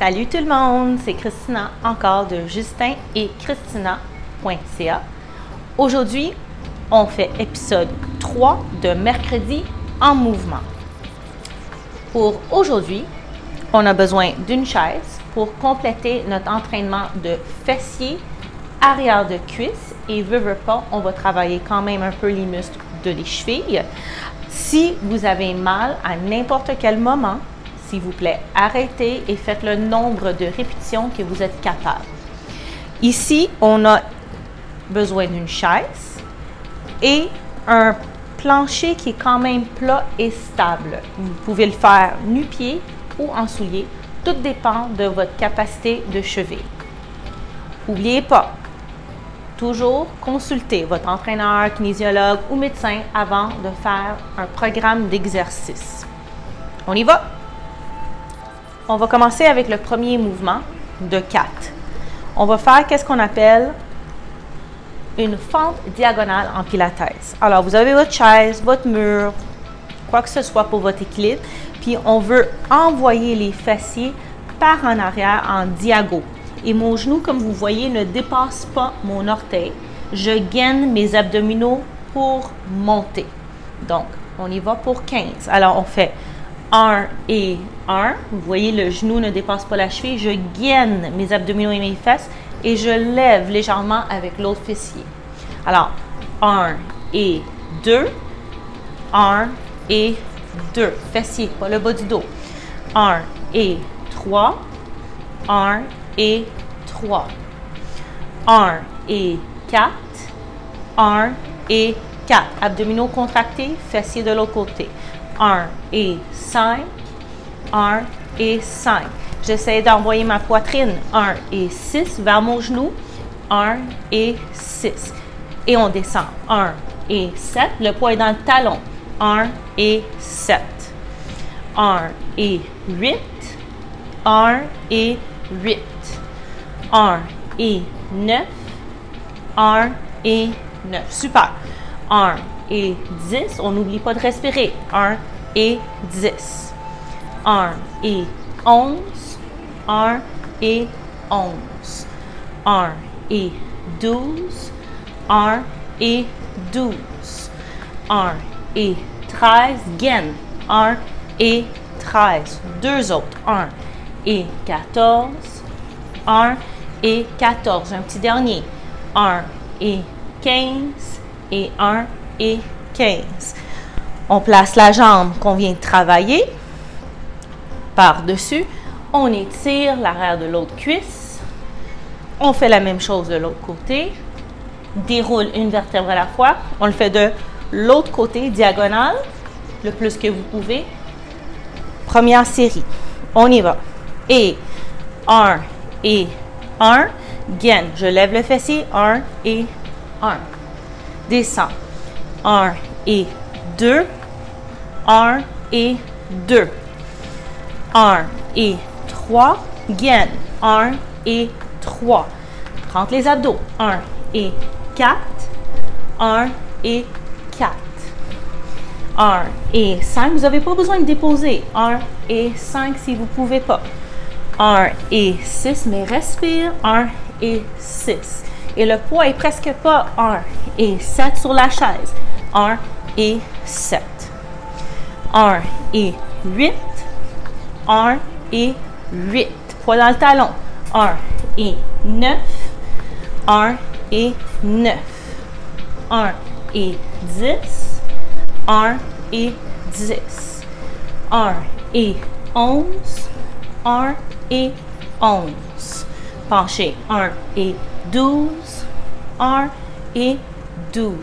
Salut tout le monde, c'est Christina encore de Justin et Christina.ca. Aujourd'hui, on fait épisode 3 de Mercredi en mouvement. Pour aujourd'hui, on a besoin d'une chaise pour compléter notre entraînement de fessiers, arrière de cuisses et veut pas, on va travailler quand même un peu les muscles de les chevilles. Si vous avez mal à n'importe quel moment, s'il vous plaît, arrêtez et faites le nombre de répétitions que vous êtes capable. Ici, on a besoin d'une chaise et un plancher qui est quand même plat et stable. Vous pouvez le faire nu-pied ou en soulier. Tout dépend de votre capacité de cheville. N'oubliez pas, toujours consulter votre entraîneur, kinésiologue ou médecin avant de faire un programme d'exercice. On y va? On va commencer avec le premier mouvement de 4. On va faire qu'est-ce qu'on appelle une fente diagonale en pilates. Alors, vous avez votre chaise, votre mur, quoi que ce soit pour votre équilibre, puis on veut envoyer les fessiers par en arrière en diago. Et mon genou, comme vous voyez, ne dépasse pas mon orteil. Je gaine mes abdominaux pour monter. Donc, on y va pour 15. Alors, on fait 1 et 1. Vous voyez, le genou ne dépasse pas la cheville. Je gaine mes abdominaux et mes fesses et je lève légèrement avec l'autre fessier. Alors, 1 et 2. 1 et 2. Fessier, pas le bas du dos. 1 et 3. 1 et 3. 1 et 4. 1 et 4. Abdominaux contractés, fessiers de l'autre côté. 1 et 5. 1 et 5. J'essaie d'envoyer ma poitrine. 1 et 6 vers mon genou. 1 et 6. Et on descend. 1 et 7. Le poids est dans le talon. 1 et 7. 1 et 8. 1 et 8. 1 et 9. 1 et 9. Super. 1 et 10. On n'oublie pas de respirer. 1 et 10. 1 et 11. 1 et 11. 1 et 12. 1 et 12. 1 et 13. Gaine. 1 et 13. Deux autres. 1 et 14. 1 et 14. Un petit dernier. 1 et 15 et 1 et 15. On place la jambe qu'on vient de travailler par-dessus. On étire l'arrière de l'autre cuisse. On fait la même chose de l'autre côté. Déroule une vertèbre à la fois. On le fait de l'autre côté, diagonale, le plus que vous pouvez. Première série. On y va. Et 1 et 1. Gaine. Je lève le fessier. 1 et 1. Descends. 1 et 2. 1 et 2. 1 et 3. Gaine. 1 et 3. Rentre les abdos. 1 et 4. 1 et 4. 1 et 5. Vous n'avez pas besoin de déposer. 1 et 5 si vous ne pouvez pas. 1 et 6, mais respire. 1 et 6. Et le poids est presque pas 1 et 7 sur la chaise. 1 et 7. 1 et 8. 1 et 8. Poids dans le talon. 1 et 9. 1 et 9. 1 et 10. 1 et 10. 1 et 11. 1 et 11. Penché. 1 et 12. 1 et 12.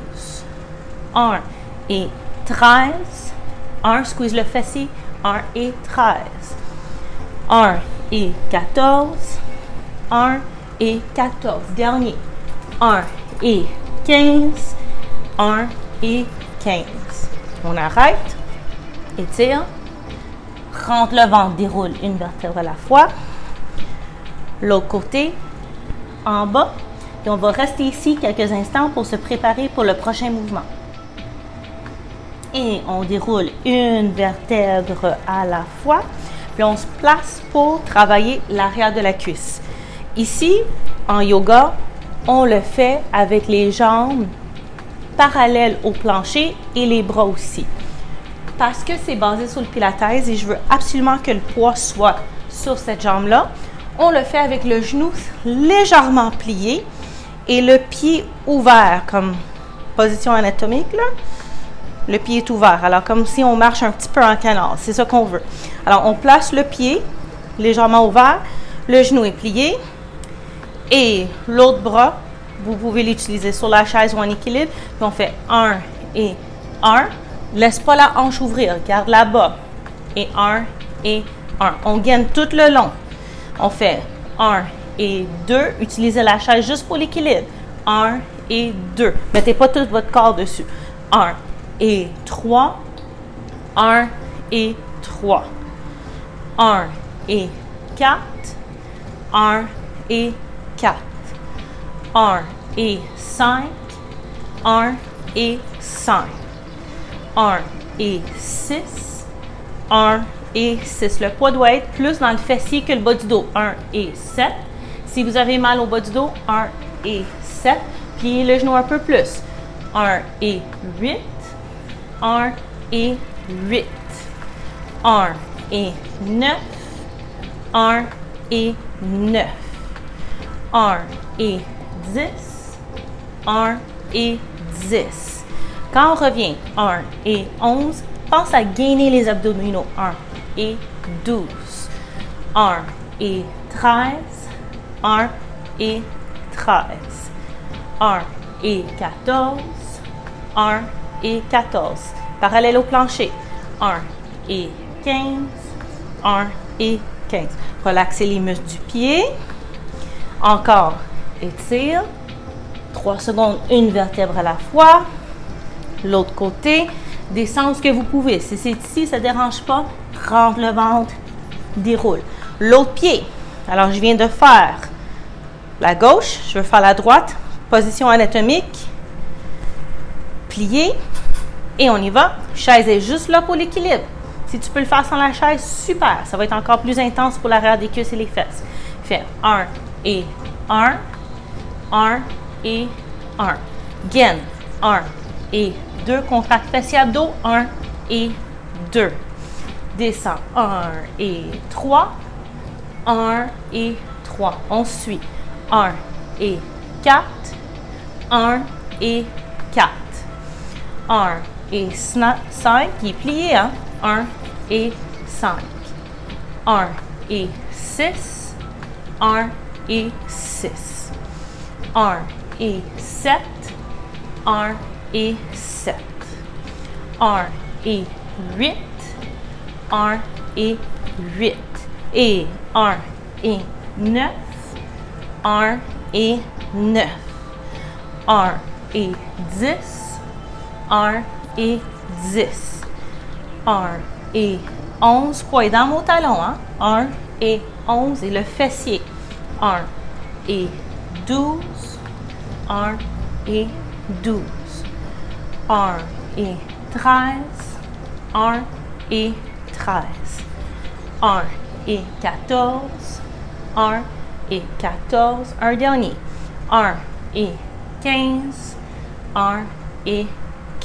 1 et 13. 1, squeeze le fessier. 1 et 13. 1 et 14. 1 et 14. Dernier. 1 et 15. 1 et 15. On arrête. Étire. Rentre le ventre, déroule une vertèbre à la fois. L'autre côté, en bas. Et on va rester ici quelques instants pour se préparer pour le prochain mouvement. Et on déroule une vertèbre à la fois. Puis on se place pour travailler l'arrière de la cuisse. Ici, en yoga, on le fait avec les jambes parallèles au plancher et les bras aussi. Parce que c'est basé sur le pilates et je veux absolument que le poids soit sur cette jambe-là, on le fait avec le genou légèrement plié et le pied ouvert, comme position anatomique, là. Le pied est ouvert, alors comme si on marche un petit peu en canard, c'est ça qu'on veut. Alors, on place le pied légèrement ouvert, le genou est plié et l'autre bras, vous pouvez l'utiliser sur la chaise ou en équilibre. Puis on fait 1 et 1. Laisse pas la hanche ouvrir, garde là-bas. Et 1 et 1. On gaine tout le long. On fait 1 et 2. Utilisez la chaise juste pour l'équilibre. 1 et 2. Mettez pas tout votre corps dessus. 1 et 3. 1 et 3. 1 et 4. 1 et 4. 1 et 5. 1 et 5. 1 et 6. 1 et 6. Le poids doit être plus dans le fessier que le bas du dos. 1 et 7. Si vous avez mal au bas du dos, 1 et 7. Pliez le genou un peu plus. 1 et 8. 1 et 8. 1 et 9. 1 et 9. 1 et 10. 1 et 10. Quand on revient, 1 et 11, pense à gainer les abdominaux. 1 et 12. 1 et 13. 1 et 13. 1 et 14. 1 et 14. Parallèle au plancher. 1 et 15. 1 et 15. Relaxez les muscles du pied. Encore. Étire. 3 secondes, une vertèbre à la fois. L'autre côté. Descends ce que vous pouvez. Si c'est ici, ça ne dérange pas. Rentre le ventre. Déroule. L'autre pied. Alors, je viens de faire la gauche. Je veux faire la droite. Position anatomique. Plié. Et on y va. Chaise est juste là pour l'équilibre. Si tu peux le faire sans la chaise, super. Ça va être encore plus intense pour l'arrière des cuisses et les fesses. Fais 1 et 1. 1 et 1. Gaine. 1 et 2. Contracte fessier abdos. 1 et 2. Descends. 1 et 3. 1 et 3. On suit. 1 et 4. 1 et 4. 1 et 5. Il est plié, hein? 1 et 5. 1 et 6. 1 et 6. 1 et 7. 1 et 7. 1 et 8. 1 et 8. Et 1 et 9. 1 et 9. 1 et 10. 1 et 10. 1 et 11. Poids est dans mon talon, hein? 1 et 11. Et le fessier. 1 et 12. 1 et 12. 1 et 13. 1 et 13. 1 et 14. 1 et 14. Un dernier. 1 et 15. 1 et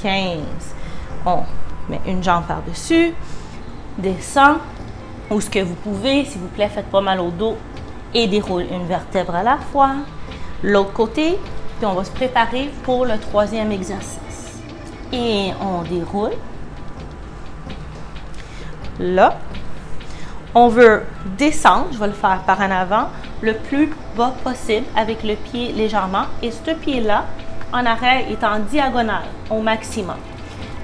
15. On met une jambe par-dessus. Descend. Ou ce que vous pouvez. S'il vous plaît, faites pas mal au dos. Et déroule une vertèbre à la fois. L'autre côté. Puis on va se préparer pour le troisième exercice. Et on déroule. Là. On veut descendre, je vais le faire par en avant, le plus bas possible avec le pied légèrement. Et ce pied-là, en arrière, est en diagonale au maximum.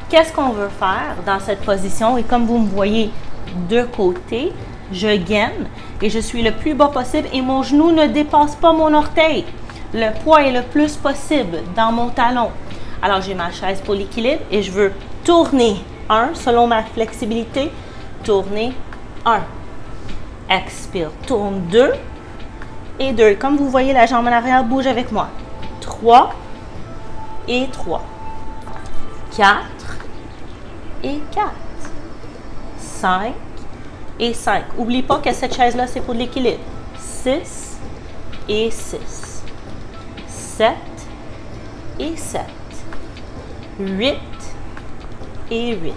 Qu'est-ce qu'on veut faire dans cette position? Et comme vous me voyez de côté, je gaine et je suis le plus bas possible et mon genou ne dépasse pas mon orteil. Le poids est le plus possible dans mon talon. Alors, j'ai ma chaise pour l'équilibre et je veux tourner 1 selon ma flexibilité. Tourner 1. Expire, tourne 2 et 2. Comme vous voyez, la jambe en arrière bouge avec moi. 3 et 3. 4 et 4. 5 et 5. N'oublie pas que cette chaise-là, c'est pour de l'équilibre. 6 et 6. 7 et 7. 8 et 8.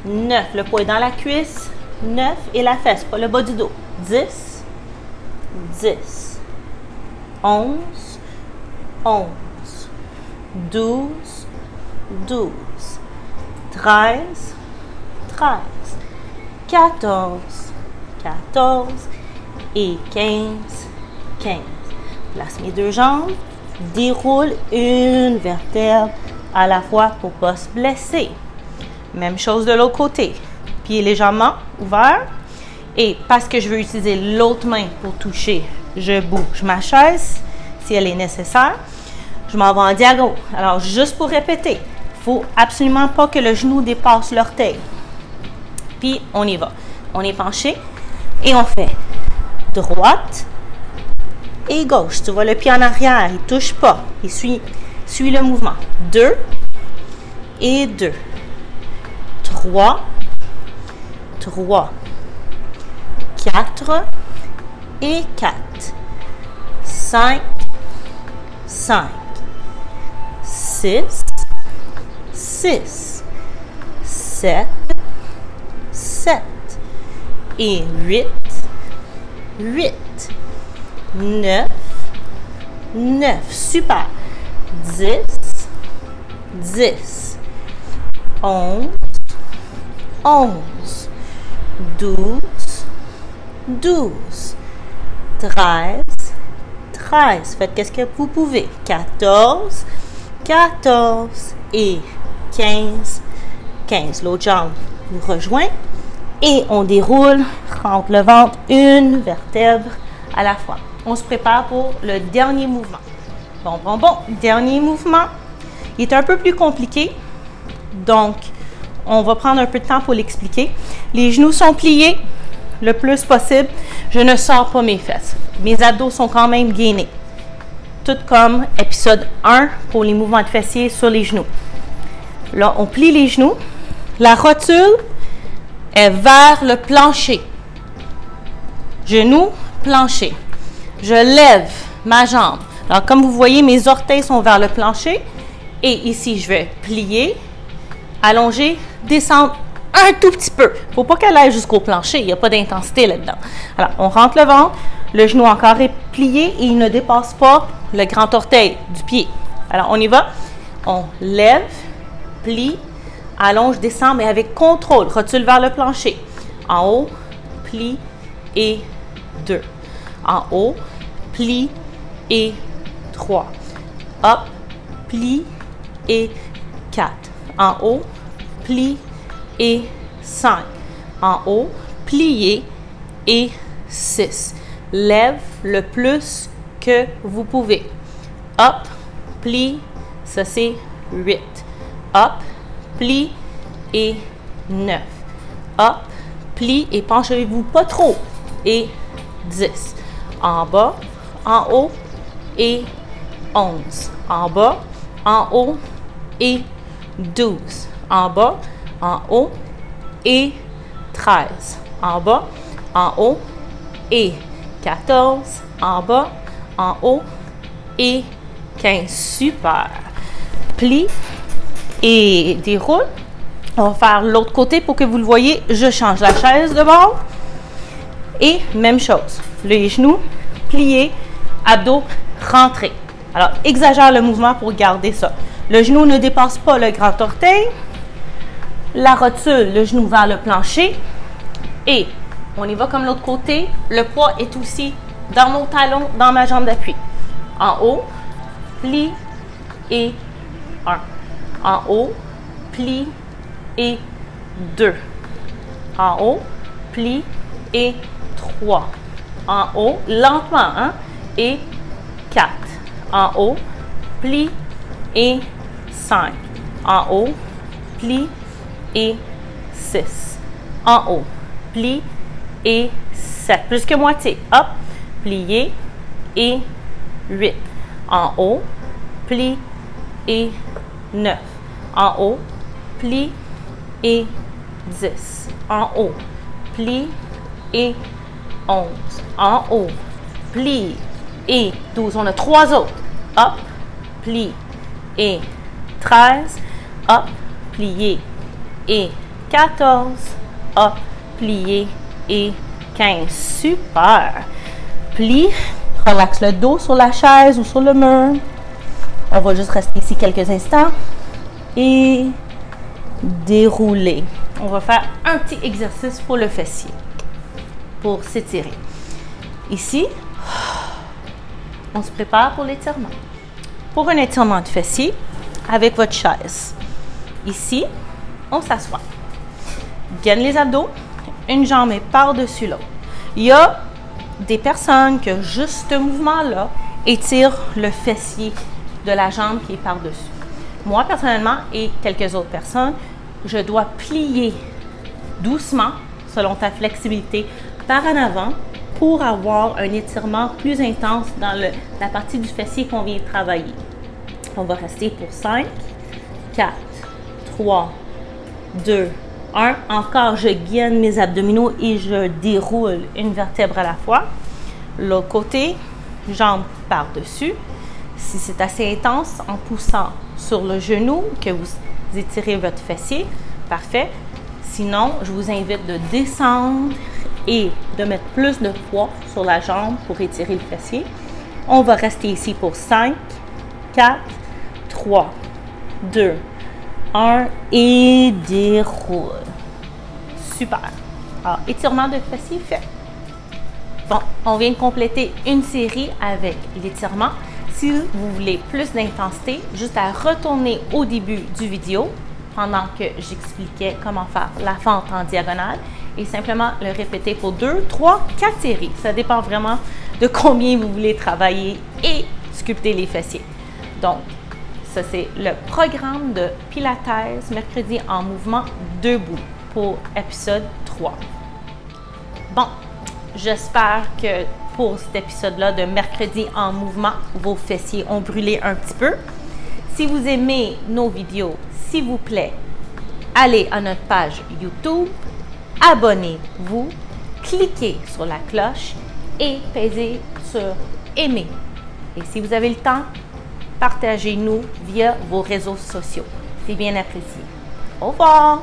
9. Le poids est dans la cuisse. 9 et la fesse, pas le bas du dos. 10. 10. 11. 11. 12. 12. 13. 13. 14. 14. Et 15. 15. Place mes deux jambes. Déroule une vertèbre à la fois pour ne pas se blesser. Même chose de l'autre côté. Pied légèrement ouvert. Et parce que je veux utiliser l'autre main pour toucher, je bouge ma chaise si elle est nécessaire. Je m'en vais en diagonale. Alors, juste pour répéter, il ne faut absolument pas que le genou dépasse l'orteil. Puis, on y va. On est penché et on fait droite et gauche. Tu vois le pied en arrière, il ne touche pas. Il suit le mouvement. 2 et 2. 3, 3. 4 et 4. 5, 5. 6, 6. 7, 7. Et 8, 8. 9, 9. Super. 10, 10. 11, 11. 12, 12. 13, 13. Faites qu'est-ce que vous pouvez. 14, 14. Et 15, 15. L'autre jambe nous rejoint. Et on déroule, rentre le ventre, une vertèbre à la fois. On se prépare pour le dernier mouvement. Bon. Dernier mouvement. Il est un peu plus compliqué. Donc, on va prendre un peu de temps pour l'expliquer. Les genoux sont pliés le plus possible. Je ne sors pas mes fesses. Mes abdos sont quand même gainés. Tout comme épisode 1 pour les mouvements de fessiers sur les genoux. Là, on plie les genoux. La rotule est vers le plancher. Genou, plancher. Je lève ma jambe. Alors, comme vous voyez, mes orteils sont vers le plancher. Et ici, je vais plier, allonger, descendre un tout petit peu. Il ne faut pas qu'elle aille jusqu'au plancher. Il n'y a pas d'intensité là-dedans. Alors, on rentre le ventre. Le genou encore est plié et il ne dépasse pas le grand orteil du pied. Alors, on y va. On lève, plie, allonge, descend, mais avec contrôle. Rotule vers le plancher. En haut, plie et 2. En haut, plie et 3. Hop, plie et 4. En haut, plie et 5. En haut, plié et 6. Lève le plus que vous pouvez. Hop, plie, ça c'est 8. Hop, plie et 9. Hop, plie et penchez-vous pas trop. Et 10. En bas, en haut et 11. En bas, en haut et 12. En bas, en haut et 13. En bas, en haut et 14. En bas, en haut et 15. Super. Plie et déroule. On va faire l'autre côté pour que vous le voyez. Je change la chaise de bord. Et même chose. Les genoux pliés, abdos rentrés. Alors, exagère le mouvement pour garder ça. Le genou ne dépasse pas le grand orteil. La rotule, le genou vers le plancher. Et on y va comme l'autre côté. Le poids est aussi dans mon talon, dans ma jambe d'appui. En haut, plie et 1. En haut, plie et 2. En haut, plie et 3. En haut, lentement, hein? Et 4. En haut, plie et 5. En haut, plie et 6. En haut, plie et 7. Plus que moitié. Hop, plié et 8. En haut, plie et 9. En haut, plie et 10. En haut, plie et 11. En haut, plie et 12. On a 3 autres. Hop, plie et 13. Hop, plié et 14. Hop, plié et 15. Super. Plie. Relaxe le dos sur la chaise ou sur le mur. On va juste rester ici quelques instants. Et dérouler. On va faire un petit exercice pour le fessier. Pour s'étirer. Ici, on se prépare pour l'étirement. Pour un étirement de fessier, avec votre chaise. Ici, on s'assoit. Gaine les abdos. Une jambe est par-dessus l'autre. Il y a des personnes que juste ce mouvement-là étire le fessier de la jambe qui est par-dessus. Moi, personnellement, et quelques autres personnes, je dois plier doucement, selon ta flexibilité, par en avant pour avoir un étirement plus intense dans la partie du fessier qu'on vient travailler. On va rester pour 5, 4, 3, 2, 1. Encore, je gaine mes abdominaux et je déroule une vertèbre à la fois. L'autre côté, jambe par-dessus. Si c'est assez intense, en poussant sur le genou, que vous étirez votre fessier, parfait. Sinon, je vous invite de descendre et de mettre plus de poids sur la jambe pour étirer le fessier. On va rester ici pour 5, 4, 3, 2, 1 et déroule. Super. Alors, étirement de fessier fait. Bon, on vient de compléter une série avec l'étirement. Si vous voulez plus d'intensité, juste à retourner au début du vidéo pendant que j'expliquais comment faire la fente en diagonale et simplement le répéter pour 2, 3, 4 séries. Ça dépend vraiment de combien vous voulez travailler et sculpter les fessiers. Donc, ça c'est le programme de Pilates mercredi en mouvement debout pour épisode 3. Bon, j'espère que pour cet épisode-là de mercredi en mouvement, vos fessiers ont brûlé un petit peu. Si vous aimez nos vidéos, s'il vous plaît, allez à notre page YouTube, abonnez-vous, cliquez sur la cloche et pèsez sur aimer. Et si vous avez le temps, partagez-nous via vos réseaux sociaux. C'est bien apprécié. Au revoir!